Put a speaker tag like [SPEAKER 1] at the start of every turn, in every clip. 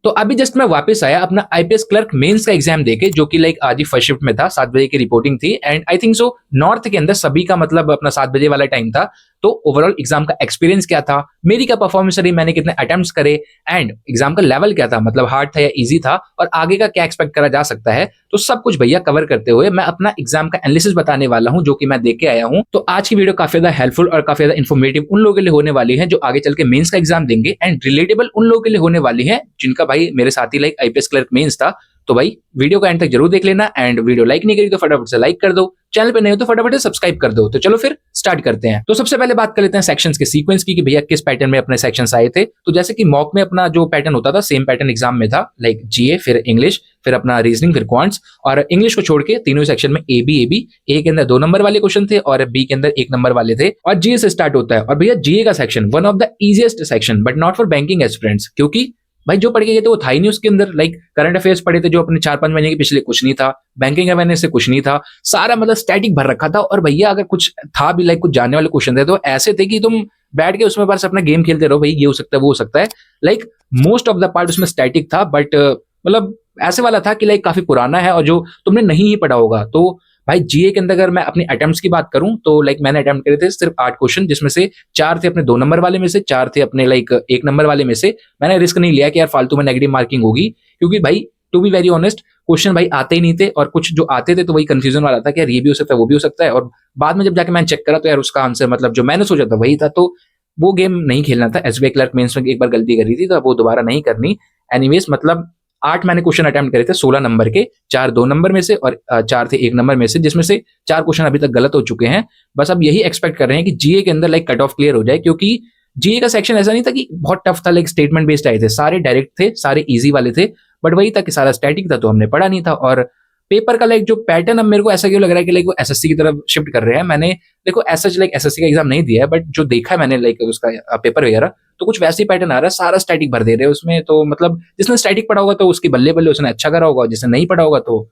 [SPEAKER 1] तो अभी जस्ट मैं वापस आया अपना आईपीएस क्लर्क मेंस का एग्जाम देके, जो कि लाइक आज ही फर्स्ट शिफ्ट में था, 7 बजे की रिपोर्टिंग थी। And I think so north के अंदर सभी का मतलब अपना 7 बजे वाला टाइम था। तो ओवरऑल एग्जाम का एक्सपीरियंस क्या था, मेरी क्या परफॉर्मेंस रही, मैंने कितने अटेम्प्ट्स करे, एंड एग्जाम का लेवल क्या था, मतलब हार्ड था या इजी था, और आगे का क्या एक्सपेक्ट करा जा सकता है, तो सब कुछ भैया कवर करते हुए मैं अपना एग्जाम का एनालिसिस बताने वाला हूं, जो कि मैं देख के आया हूं। तो आज की वीडियो काफी ज्यादा हेल्पफुल और काफी ज्यादा इन्फॉर्मेटिव उन लोगों के लिए होने वाली है जो आगे चल के मेंस का एग्जाम देंगे, एंड रिलेटेबल उन लोगों के लिए होने वाली है जिनका भाई मेरे साथ ही लाइक आईपीएस क्लर्क मेंस था। तो भाई वीडियो का एंड तक जरूर देख लेना, एंड वीडियो लाइक नहीं करी तो फटाफट से लाइक कर दो, चैनल पे नहीं हो तो फटाफट से सब्सक्राइब कर दो। तो चलो फिर स्टार्ट करते हैं। तो सबसे पहले बात कर लेते हैं सेक्शंस के सीक्वेंस की कि भैया किस पैटर्न में अपने सेक्शंस आए थे। तो जैसे कि मॉक में अपना जो पैटर्न होता था सेम पैटर्न एग्जाम में था, लाइक जीए, फिर इंग्लिश, फिर अपना रीजनिंग, फिर क्वांट्स, और इंग्लिश को छोड़ के तीनों सेक्शन में ए बी ए के अंदर 2 नंबर वाले क्वेश्चन थे और बी के अंदर 1 नंबर वाले थे, और जीए से स्टार्ट होता है। और भैया जीए का section one of the easiest section but not for banking aspirants, क्योंकि भाई जो पढ़ के गए थे वो था ही नहीं उसके अंदर। लाइक करंट अफेयर्स पढ़े थे जो अपने 4-5 महीने के पिछले, कुछ नहीं था। बैंकिंग अवेयरनेस से कुछ नहीं था, सारा मतलब स्टैटिक भर रखा था। और भैया अगर कुछ था भी, लाइक कुछ जानने वाले क्वेश्चन थे तो ऐसे थे कि तुम बैठ के उसमें बस अपना गेम खेलते रहो, भाई ये हो सकता है वो हो सकता है। Like most of the part उसमें स्टैटिक था, बट मतलब ऐसे वाला था कि लाइक काफी पुराना है और जो तुमने नहीं ही पढ़ा होगा। तो भाई जीए के अंदर अगर मैं अपनी अटेम्प्ट्स की बात करूं तो लाइक मैंने अटेम्प्ट करे थे सिर्फ 8 क्वेश्चन, जिसमें से 4 थे अपने 2 नंबर वाले में से, 4 थे अपने लाइक 1 नंबर वाले में से। मैंने रिस्क नहीं लिया कि यार फालतू में नेगेटिव मार्किंग होगी, क्योंकि भाई to be very honest question भाई आते ही नहीं थे, और कुछ जो आते थे तो वही कंफ्यूजन वाला था कि यार ये भी हो सकता है वो भी हो सकता है। और बाद में जब जाके मैंने चेक करा तो यार उसका आंसर मतलब जो मैंने सोचा था वही था। तो वो गेम नहीं खेलना था। एसबीआई क्लर्क मेंस में एक बार गलती करी थी तो वो दोबारा नहीं करनी। एनीवेज मतलब 8 मैंने क्वेश्चन अटेम्प्ट करे थे 16 नंबर के, 4 2 नंबर में से और 4 थे 1 नंबर में से, जिसमें से 4 क्वेश्चन अभी तक गलत हो चुके हैं। बस अब यही एक्सपेक्ट कर रहे हैं कि जीए के अंदर लाइक कट ऑफ क्लियर हो जाए, क्योंकि जीए का सेक्शन ऐसा नहीं था कि बहुत टफ था, लाइक स्टेटमेंट बेस्ड आए थे, सारे डायरेक्ट थे, सारे इजी वाले थे। बट वही था कि सारा स्टैटिक था तो हमने पढ़ा नहीं था। और पेपर का लाइक जो पैटर्न, अब मेरे को ऐसा क्यों लग रहा है कि लाइक वो एसएससी की तरफ शिफ्ट कर रहे हैं। मैंने देखो ऐसा लाइक एसएससी का एग्जाम नहीं दिया है, बट जो देखा है मैंने लाइक उसका पेपर वगैरह, तो कुछ वैसे ही पैटर्न आ रहा है, सारा स्टैटिक भर दे रहे हैं उसमें। तो मतलब जिसने स्टैटिक पढ़ा होगा तो उसकी बल्ले बल्ले, उसने अच्छा करा होगा, जिसने नहीं पढ़ा होगा तो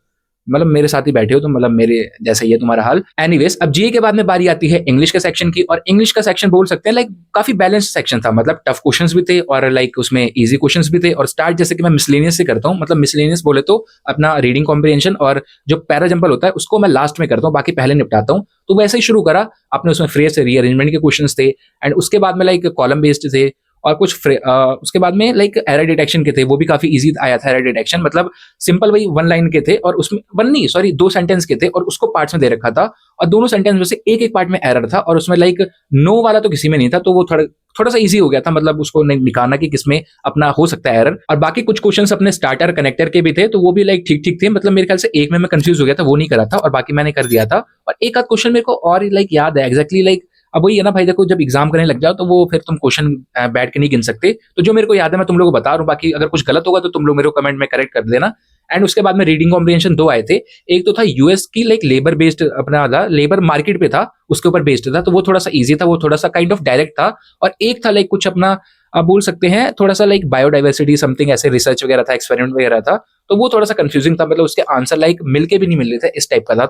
[SPEAKER 1] मतलब मेरे साथ ही बैठे हो तो मतलब मेरे जैसा ही है तुम्हारा हाल। एनीवेज अब जीए के बाद में बारी आती है इंग्लिश के सेक्शन की, और इंग्लिश का सेक्शन बोल सकते हैं लाइक काफी बैलेंस सेक्शन था, मतलब टफ क्वेश्चंस भी थे और लाइक उसमें इजी क्वेश्चंस भी थे। और स्टार्ट जैसे कि मैं मिसलेनियस से करता हूँ, मतलब मिसलेनियस बोले तो अपना रीडिंग कॉम्प्रिहेंशन और जो पैरा जंपल होता है उसको मैं लास्ट में करता हूँ, बाकी पहले निपटाता हूँ। तो वैसे ही शुरू करा अपने, उसमें फ्रेज से रीअरेंजमेंट के क्वेश्चंस थे, एंड उसके बाद में लाइक कॉलम बेस्ड थे, और कुछ उसके बाद में लाइक एरर डिटेक्शन के थे, वो भी काफी इजी आया था। एरर डिटेक्शन मतलब सिंपल वही 1 लाइन के थे, और उसमें 1 नहीं सॉरी 2 सेंटेंस के थे, और उसको पार्ट्स में दे रखा था, और दोनों सेंटेंस में से एक एक पार्ट में एरर था, और उसमें लाइक नो वाला तो किसी में नहीं था, तो वो थोड़ा सा इजी हो गया था, मतलब उसको निकालना कि किसमें अपना हो सकता है एरर। और बाकी कुछ क्वेश्चंस अपने स्टार्टर कनेक्टर के भी थे, तो वो भी लाइक ठीक ठीक थे। मतलब मेरे ख्याल से एक में मैं कंफ्यूज हो गया था, वो नहीं करा था, और बाकी मैंने कर दिया था। और एक आध क्वेश्चन मेरे को और लाइक याद है एग्जैक्टली, लाइक अब वही है ना भाई, देखो जब एग्जाम करने लग जाओ तो वो फिर तुम क्वेश्चन बैठ के नहीं गिन सकते। तो जो मेरे को याद है मैं तुम लोगों को बता रहा हूँ, बाकी अगर कुछ गलत होगा तो तुम लोग मेरे को कमेंट में करेक्ट कर देना। एंड उसके बाद में रीडिंग कॉम्प्रिहेंशन 2 आए थे। एक तो था यूएस की लाइक लेबर बेस्ड, अपना लेबर मार्केट पे था, उसके ऊपर बेस्ड था, तो वो थोड़ा सा इजी था, वो थोड़ा सा काइंड ऑफ डायरेक्ट था। और एक था लाइक कुछ अपना आप बोल सकते हैं थोड़ा सा लाइक बायोडाइवर्सिटी समथिंग ऐसे रिसर्च वगैरह था, एक्सपेरिमेंट वगैरह था, तो वो थोड़ा सा कंफ्यूजिंग था, मतलब उसके आंसर लाइक मिलके भी नहीं मिल रहे थे, इस टाइप का था।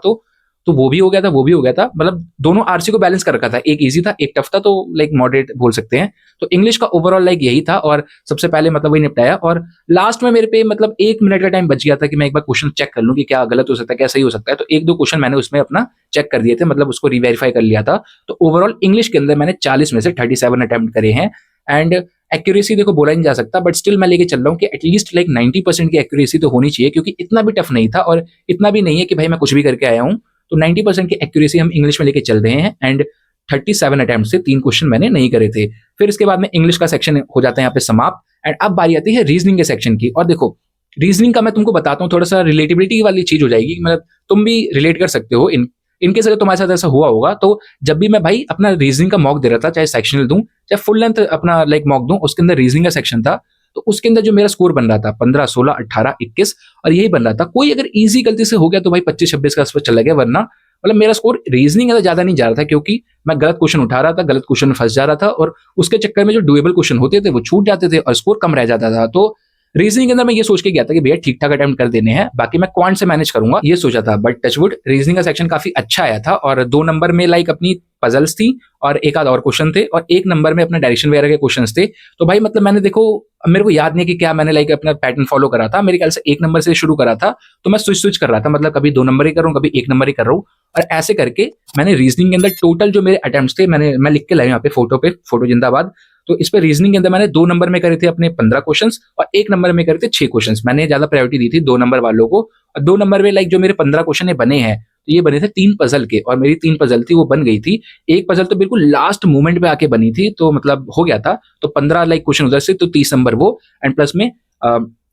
[SPEAKER 1] तो वो भी हो गया था, वो भी हो गया था, मतलब दोनों आरसी को बैलेंस कर रखा था, एक इजी था एक टफ था, तो लाइक मॉडरेट बोल सकते हैं। तो इंग्लिश का ओवरऑल लाइक यही था, और सबसे पहले मतलब वही निपटाया। और लास्ट में मेरे पे मतलब 1 मिनट का टाइम बच गया था कि मैं एक बार क्वेश्चन चेक कर लूं कि क्या गलत हो सकता है क्या सही हो सकता है। तो 1-2 क्वेश्चन मैंने उसमें अपना चेक कर दिए थे, मतलब उसको रिवेरीफाई कर लिया था। तो ओवरऑल इंग्लिश के अंदर मैंने 40 में से 37 अटेम्प्ट करे हैं। एंड एक्यूरेसी देखो बोला नहीं जा सकता, बट स्टिल मैं लेके चल रहा हूँ कि एटलीस्ट लाइक 90% की एक्यूरेसी तो होनी चाहिए, क्योंकि इतना भी टफ नहीं था और इतना भी नहीं है कि भाई मैं कुछ भी करके आया हूँ। तो 90% की एक्यूरेसी हम इंग्लिश में लेके चल रहे हैं। एंड 37 अटेम्प्ट से 3 क्वेश्चन मैंने नहीं करे थे। फिर इसके बाद में इंग्लिश का सेक्शन हो जाता है यहाँ पे समाप्त। एंड अब बारी आती है रीजनिंग के सेक्शन की। और देखो रीजनिंग का मैं तुमको बताता हूँ, थोड़ा सा रिलेटिबिलिटी वाली चीज हो जाएगी, मतलब तुम भी रिलेट कर सकते हो इनकेस अगर तुम्हारे साथ ऐसा हुआ होगा। तो जब भी मैं भाई अपना रीजनिंग का मॉक दे रहा था, चाहे सेक्शनल दूं चाहे फुल लेंथ अपना लाइक मॉक दूं, उसके अंदर रीजनिंग का सेक्शन था, तो उसके अंदर जो मेरा स्कोर बन रहा था 15, 16, 18, 21 और यही बन रहा था। कोई अगर इजी गलती से हो गया तो भाई 25, 26 का आसपास चला गया, वरना मतलब मेरा स्कोर रीजनिंग है ज्यादा नहीं जा रहा था, क्योंकि मैं गलत क्वेश्चन उठा रहा था, गलत क्वेश्चन में फंस जा रहा था, और उसके चक्कर में जो डुएबल क्वेश्चन होते थे वो छूट जाते थे और स्कोर कम रह जाता था। तो रीजनिंग के अंदर मैं ये सोच के गया था कि भैया ठीक ठाक अटेम्प्ट कर देने हैं, बाकी मैं क्वांट से मैनेज करूंगा, ये सोचा था। बट टचवुड रीजनिंग का सेक्शन काफी अच्छा आया था, और 2 नंबर में लाइक अपनी पजल्स थी और एक आध और क्वेश्चन थे और एक नंबर में अपना डायरेक्शन वगैरह के क्वेश्चंस थे। तो भाई मतलब मैंने देखो, मेरे को याद नहीं है कि क्या मैंने लाइक अपना पैटर्न फॉलो करा था, मेरे ख्याल से एक नंबर से शुरू करा था। तो मैं स्विच स्विच कर रहा था, मतलब कभी 2 नंबर ही कर रहा हूँ, कभी 1 नंबर ही कर रहा हूँ। और ऐसे करके मैंने रीजनिंग के अंदर टोटल जो मेरे अटेम्प्ट्स थे, मैं लिख के लाया यहाँ पे, फोटो जिंदाबाद। तो इस पे रीजनिंग के अंदर मैंने 2 नंबर में करे थे अपने 15 क्वेश्चंस और 1 नंबर में करे थे 6 क्वेश्चंस। मैंने ज्यादा प्रायोरिटी दी थी 2 नंबर वालों को। और 2 नंबर में लाइक जो मेरे 15 क्वेश्चन बने हैं, तो ये बने थे 3 पजल के, और मेरी 3 पजल थी वो बन गई थी। एक पजल तो बिल्कुल लास्ट मोमेंट पे आके बनी थी, तो मतलब हो गया था। तो 15 लाइक क्वेश्चन उधर से, तो 30 नंबर वो, एंड प्लस में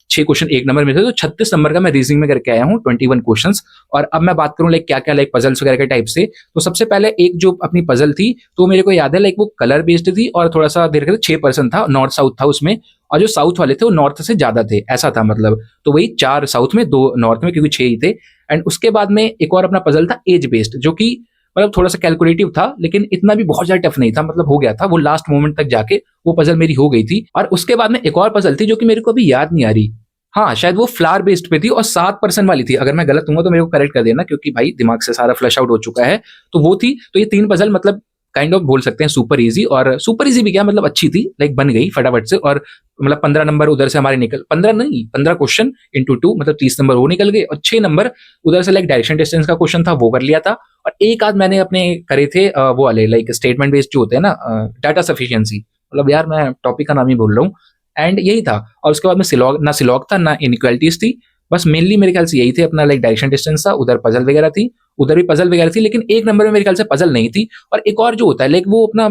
[SPEAKER 1] 6 क्वेश्चन 1 नंबर में थे, तो 36 नंबर का मैं रीजनिंग में करके आया हूँ, 21 क्वेश्चंस। और अब मैं बात करूँ लाइक क्या क्या लाइक पजल्स वगैरह के टाइप से, तो सबसे पहले एक जो अपनी पजल थी, तो मेरे को याद है लाइक वो कलर बेस्ड थी और थोड़ा सा देर के 6% था, नॉर्थ साउथ था उसमें। और जो साउथ वाले थे वो नॉर्थ से ज्यादा थे, ऐसा था मतलब। तो वही 4 साउथ में 2 नॉर्थ में, क्योंकि 6 ही थे। एंड उसके बाद में एक और अपना पजल था एज बेस्ड, जो कि मतलब थोड़ा सा कैलकुलेटिव था, लेकिन इतना भी बहुत ज्यादा टफ नहीं था, मतलब हो गया था वो लास्ट मोमेंट तक जाके वो पजल मेरी हो गई थी। और उसके बाद में एक और पजल थी जो कि मेरे को अभी याद नहीं आ रही, हाँ शायद वो फ्लावर बेस्ड पे थी और 7% वाली थी। अगर मैं गलत हूँ तो मेरे को करेक्ट कर देना, क्योंकि भाई दिमाग से सारा फ्लश आउट हो चुका है। तो वो थी। तो ये 3 पजल मतलब काइंड ऑफ बोल सकते हैं सुपर इजी, और सुपर इजी भी क्या मतलब अच्छी थी, लाइक बन गई फटाफट से। और मतलब 15 नंबर उधर से हमारे निकल, 15 नहीं 15 क्वेश्चन इंटू 2 मतलब 30 नंबर वो निकल गए, और 6 नंबर उधर से लाइक डायरेक्शन डिस्टेंस का क्वेश्चन था वो कर लिया था। और एक आध मैंने अपने करे थे वो वाले लाइक स्टेटमेंट बेस्ड जो होते हैं ना, डाटा सफिशियंसी, मतलब यार मैं टॉपिक का नाम ही बोल रहा हूँ। एंड यही था। और उसके बाद में सिलॉग था ना इनइक्वालिटीज थी। बस मेनली मेरे ख्याल से यही थे, अपना लाइक डायरेक्शन डिस्टेंस था, उधर पजल वगैरह थी, उधर भी पजल वगैरह थी, लेकिन एक नंबर में मेरे ख्याल से पजल नहीं थी। और एक और जो होता है लाइक वो अपना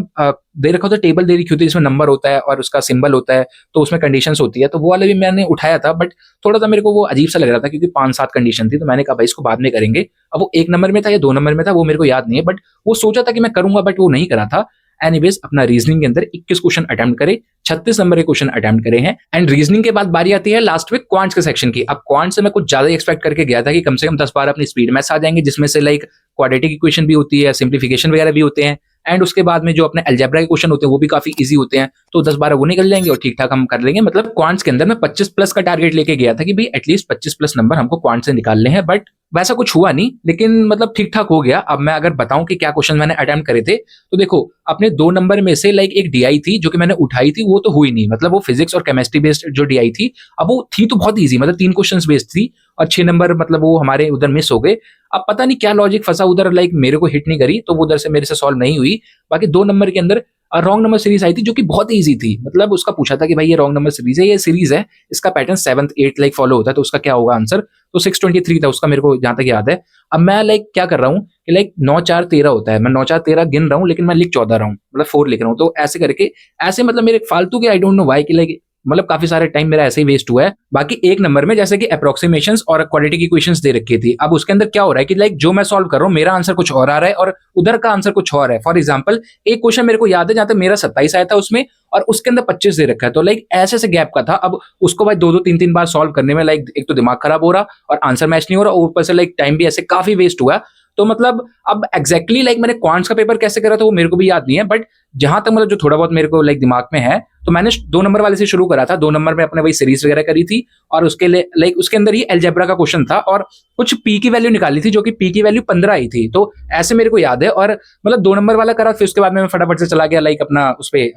[SPEAKER 1] दे रखा होता है, टेबल दे रखी होती है जिसमें नंबर होता है और उसका सिंबल होता है, तो उसमें कंडीशंस होती है, तो वो वाला भी मैंने उठाया था। बट थोड़ा सा मेरे को वो अजीब सा लग रहा था, क्योंकि 5-7 कंडीशन थी, तो मैंने कहा भाई इसको बाद में करेंगे। अब वो 1 नंबर में था या 2 नंबर में था वो मेरे को याद नहीं है, बट वो सोचा था कि मैं करूंगा, बट वो नहीं करा था। एनीवेज अपना रीजनिंग के अंदर 21 क्वेश्चन अटेम्प्ट करे, 36 नंबर के क्वेश्चन अटेम्प्ट करे हैं। एंड रीजनिंग के बाद बारी आती है लास्ट में क्वांट्स के सेक्शन की। अब क्वांट से मैं कुछ ज्यादा एक्सपेक्ट करके गया था कि कम से कम 10-12 अपनी स्पीड मैथ्स आ जाएंगे, जिसमें से लाइक क्वाड्रेटिक इक्वेशन भी होती है, सिंप्लीफिकेशन वगैरह भी होते हैं, एंड उसके बाद में जो अपने अलजेब्रा के क्वेश्चन होते हैं वो भी काफी इजी होते हैं, तो 10-12 वो निकल जाएंगे और ठीक ठाक हम कर लेंगे। मतलब क्वांट्स के अंदर मैं 25 प्लस का टारगेट लेके गया था कि भाई एटलीस्ट 25 प्लस नंबर हमको क्वांट से निकालने हैं, बट वैसा कुछ हुआ नहीं, लेकिन मतलब ठीक ठाक हो गया। अब मैं अगर बताऊं कि क्या क्वेश्चन मैंने अटेम्प्ट करे थे, तो देखो अपने 2 नंबर में से लाइक एक डीआई थी जो कि मैंने उठाई थी, वो तो हुई नहीं, मतलब वो फिजिक्स और केमिस्ट्री बेस्ड जो डीआई थी, अब वो थी तो बहुत ईजी, मतलब 3 क्वेश्चन बेस्ड थी, और 6 नंबर मतलब वो हमारे उधर मिस हो गए। अब पता नहीं क्या लॉजिक फंसा उधर, लाइक मेरे को हिट नहीं करी, तो वो उधर से मेरे से सॉल्व नहीं हुई। बाकी 2 नंबर के अंदर रॉन्ग नंबर सीरीज आई थी, जो कि बहुत ईजी थी, मतलब उसका पूछा था कि भाई ये रॉन्ग नंबर सीरीज है, ये सीरीज है, इसका pattern 7th 8th like follow होता है, तो उसका क्या होगा आंसर, तो 623 था उसका, मेरे को जहां तक याद है। अब मैं लाइक क्या कर रहा हूँ कि लाइक 9 4 13 होता है, मैं 9 4 13 गिन रहा हूँ, लेकिन मैं लिख 14 रहा हूँ, मतलब 4 लिख रहा हूँ, तो ऐसे करके ऐसे मतलब मेरे फालतू के आई डोंट नो व्हाई कि लाइक मतलब काफी सारे टाइम मेरा ऐसे ही वेस्ट हुआ है। बाकी 1 नंबर में जैसे कि अप्रोक्सीमेशंस और क्वाड्रेटिक इक्वेशंस दे रखी थी, अब उसके अंदर क्या हो रहा है कि लाइक जो मैं सॉल्व कर रहा हूँ मेरा आंसर कुछ और आ रहा है और उधर का आंसर कुछ और है। फॉर एग्जाम्पल एक क्वेश्चन मेरे को याद है जहां तक मेरा 27 आया था उसमें, और उसके अंदर 25 दे रखा है, तो लाइक ऐसे से गैप का था। अब उसको भाई 2-2 3-3 बार सॉल्व करने में लाइक एक तो दिमाग खराब हो रहा और आंसर मैच नहीं हो रहा, और ऊपर से लाइक टाइम भी ऐसे काफी वेस्ट हुआ। तो मतलब अब एग्जैक्टली लाइक मैंने क्वांट्स का पेपर कैसे करा था वो मेरे को भी याद नहीं है, बट जहां तक मतलब जो थोड़ा बहुत मेरे को लाइक दिमाग में है, तो मैंने 2 नंबर वाले से शुरू करा था। 2 नंबर में अपने वही सीरीज वगैरह करी थी, और उसके लिए लाइक उसके अंदर ही अलजेब्रा का क्वेश्चन था, और कुछ पी की वैल्यू निकाली थी, जो कि पी की वैल्यू 15 आई थी, तो ऐसे मेरे को याद है। और मतलब 2 नंबर वाला करा, फिर उसके बाद में मैं फटाफट से चला गया लाइक अपना उस पे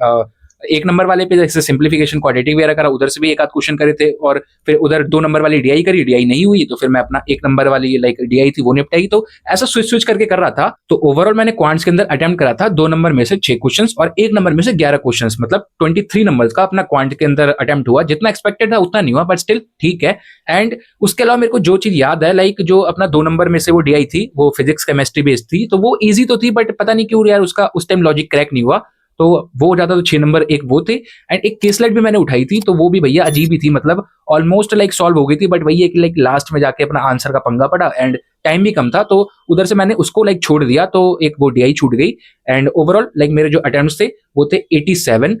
[SPEAKER 1] 1 नंबर वाले पे जैसे सिंप्लीफिकेशन क्वाड्रेटिक वगैरह करा, उधर से भी एक आध क्वेश्चन करे थे, और फिर उधर 2 नंबर वाली डीआई करी, डीआई नहीं हुई, तो फिर मैं अपना 1 नंबर वाली लाइक डीआई थी वो निपटाई, तो ऐसा स्विच स्विच करके कर रहा था। तो ओवरऑल मैंने क्वांट्स के अंदर अटेम्प्ट करा था 2 नंबर में से 6 क्वेश्चंस और 1 नंबर में से 11 क्वेश्चंस, मतलब 23 नंबर्स का अपना क्वांट के अंदर अटेम्प्ट हुआ। जितना एक्सपेक्टेड था उतना नहीं हुआ, बट स्टिल ठीक है। एंड उसके अलावा मेरे को जो चीज याद है लाइक जो अपना 2 नंबर में से वो डीआई थी वो फिजिक्स केमिस्ट्री बेस्ड थी, तो वो इजी तो थी, बट पता नहीं क्यों यार उसका उस टाइम लॉजिक क्रैक नहीं हुआ, तो वो हो जाता। तो 6 नंबर एक वो थे, एंड एक केसलेट भी मैंने उठाई थी, तो वो भी भैया अजीब ही थी, मतलब ऑलमोस्ट लाइक सॉल्व हो गई थी, बट वही एक लाइक लास्ट में जाके अपना आंसर का पंगा पड़ा, एंड टाइम भी कम था, तो उधर से मैंने उसको लाइक छोड़ दिया, तो एक वो डीआई छूट गई। एंड ओवरऑल लाइक मेरे जो अटेम्प्ट्स थे वो थे 87,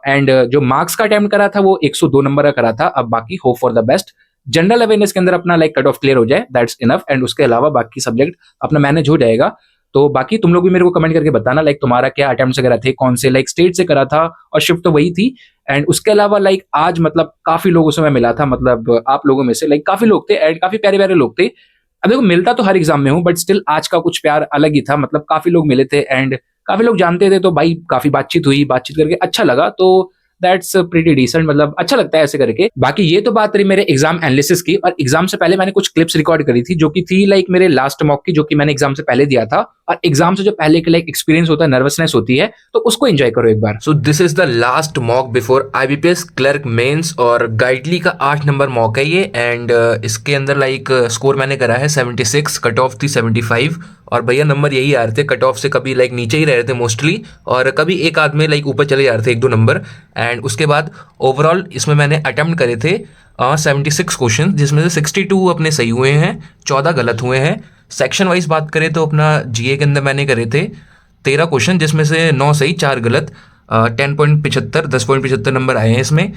[SPEAKER 1] एंड जो मार्क्स का अटेम्प्ट करा था वो 102 नंबर का करा था। अब बाकी hope for the best, general awareness के अंदर अपना लाइक कट ऑफ क्लियर हो जाए, दैट्स इनफ, एंड उसके अलावा बाकी सब्जेक्ट अपना मैनेज हो जाएगा। तो बाकी तुम लोग भी मेरे को कमेंट करके बताना लाइक तुम्हारा क्या अटेम्प्ट्स वगैरह थे, कौन से लाइक स्टेट से करा था, और शिफ्ट तो वही थी। एंड उसके अलावा लाइक आज मतलब काफी लोगों से मैं मिला था, मतलब आप लोगों में से लाइक काफी लोग थे, एंड काफी प्यारे प्यारे लोग थे। अब देखो मिलता तो हर एग्जाम में हूँ, बट स्टिल आज का कुछ प्यार अलग ही था, मतलब काफी लोग मिले थे, एंड काफी लोग जानते थे, तो भाई काफी बातचीत हुई, बातचीत करके अच्छा लगा, तो दैट्स प्रीटी डिसेंट, मतलब अच्छा लगता है ऐसे करके। बाकी ये तो बात रही मेरे एग्जाम एनालिसिस की, और एग्जाम से पहले मैंने कुछ क्लिप्स रिकॉर्ड करी थी जो कि थी लाइक मेरे लास्ट मॉक की, जो कि मैंने एग्जाम से पहले दिया था। और एग्जाम से जो पहले के लाइक एक्सपीरियंस होता है, नर्वसनेस होती है, तो उसको एंजॉय करो एक बार।
[SPEAKER 2] So this is the last mock before IBPS clerk mains, और गाइडली का 8 नंबर मॉक है ये। एंड इसके अंदर लाइक स्कोर मैंने करा है 76, कट ऑफ थी 75। और भैया नंबर यही आ रहे थे, कट ऑफ से कभी लाइक नीचे ही रह रहे थे मोस्टली, और कभी एक आध में लाइक ऊपर चले जा रहे थे 1-2 नंबर। एंड उसके बाद ओवरऑल इसमें मैंने अटेम्प्ट करे थे 76 क्वेश्चन, जिसमें से 62 अपने सही हुए हैं, 14 गलत हुए हैं। सेक्शन वाइज बात करें तो अपना GA के अंदर मैंने करे थे 13 क्वेश्चन, जिसमें से 9 सही 4 गलत, 10.75 नंबर आए हैं इसमें।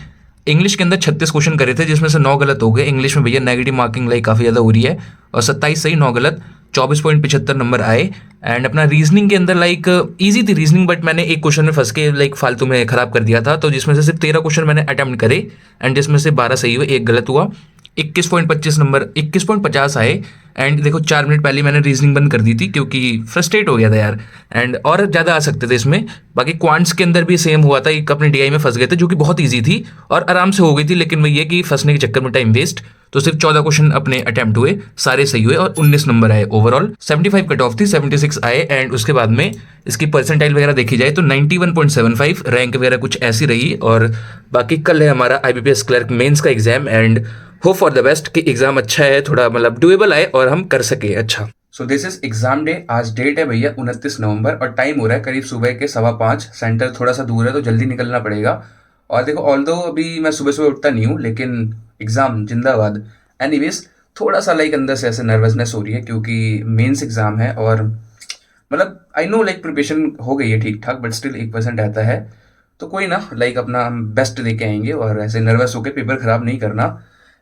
[SPEAKER 2] इंग्लिश के अंदर 36 क्वेश्चन करे थे, जिसमें से 9 गलत हो गए। इंग्लिश में भैया नेगेटिव मार्किंग लाइक काफ़ी ज़्यादा हो रही है, और 27 सही 9 गलत, 24.75 नंबर आए। एंड अपना रीजनिंग के अंदर लाइक ईजी थी रीजनिंग, बट मैंने एक क्वेश्चन में फंस के लाइक फालतू में खराब कर दिया था, तो जिसमें से सिर्फ 13 क्वेश्चन मैंने अटेम्प्ट करे, एंड जिसमें से 12 सही हुए, एक गलत हुआ। 21.25 नंबर, 21.50 आए। एंड देखो 4 मिनट पहले मैंने रीजनिंग बंद कर दी थी क्योंकि फ्रस्ट्रेट हो गया था यार, एंड और ज़्यादा आ सकते थे इसमें। बाकी क्वांट्स के अंदर भी सेम हुआ था, एक अपने DI में फंस गए थे जो कि बहुत ईजी थी और आराम से हो गई थी, लेकिन वही है कि फंसने के चक्कर में टाइम वेस्ट। तो सिर्फ 14 क्वेश्चन अपने अटेम्प्ट हुए, सारे सही हुए, और 19 नंबर आए। ओवरऑल 75 कट ऑफ थी, 76 आए। एंड उसके बाद में इसकी परसेंटाइल वगैरह देखी जाए तो 91.75 रैंक वगैरह कुछ ऐसी रही। और बाकी कल है हमारा IBPS क्लर्क मेंस का exam, and hope for the best कि एग्जाम अच्छा है, थोड़ा मतलब डुएबल आए और हम कर सके अच्छा।
[SPEAKER 3] सो दिस इज एग्जाम डे। आज डेट है भैया 29 नवंबर और टाइम हो रहा है करीब सुबह के 5:15। सेंटर थोड़ा सा दूर है तो जल्दी निकलना पड़ेगा। और देखो ऑल्दो अभी मैं सुबह सुबह उठता नहीं हूँ, लेकिन एग्जाम जिंदाबाद। एनीवेज थोड़ा सा लाइक अंदर से ऐसे नर्वसनेस हो रही है क्योंकि मेंस एग्जाम है, और मतलब आई नो लाइक प्रिपरेशन हो गई है ठीक ठाक, बट स्टिल 1% रहता है। तो कोई ना, लाइक अपना हम बेस्ट दे के आएंगे और ऐसे नर्वस होकर पेपर खराब नहीं करना।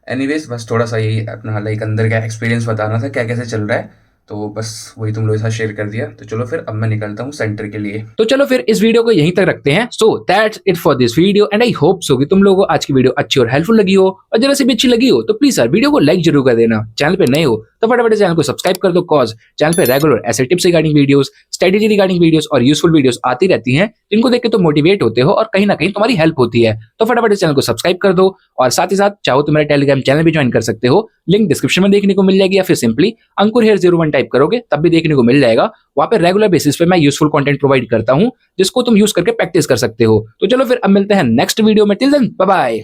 [SPEAKER 3] एनीवेज बस थोड़ा सा यही अपना लाइक अंदर का एक्सपीरियंस बताना था, क्या कैसे चल रहा है, तो बस वही तुम लोगों के साथ शेयर कर दिया। तो चलो फिर अब मैं निकलता हूँ सेंटर के लिए।
[SPEAKER 1] तो चलो फिर इस वीडियो को यहीं तक रखते हैं। So that's it for this video, and I hope so कि तुम लोगों को आज की वीडियो अच्छी और हेल्पफुल लगी हो, और जरा सी भी अच्छी लगी हो तो प्लीज यार वीडियो को लाइक जरूर कर देना। चैनल पे नए हो तो फटाफट चैनल को सब्सक्राइब कर दो, कॉज चैनल पे रेगुलर ऐसे tips regarding videos, strategy regarding videos और यूजफुल वीडियोस आती रहती हैं, जिनको देख के तुम मोटिवेट होते हो और कहीं ना कहीं तुम्हारी हेल्प होती है। तो फटाफट चैनल को सब्सक्राइब कर दो, और साथ ही साथ चाहो तो मेरा टेलीग्राम चैनल भी ज्वाइन कर सकते हो, लिंक डिस्क्रिप्शन में देखने को मिल जाएगी, या फिर सिंपली अंकुर हेयर 01 टाइप करोगे तब भी देखने को मिल जाएगा। वहां पे रेगुलर बेसिस पे मैं यूजफुल कंटेंट प्रोवाइड करता हूं, जिसको तुम यूज करके प्रैक्टिस कर सकते हो। तो चलो फिर अब मिलते हैं नेक्स्ट वीडियो में। Till then bye bye.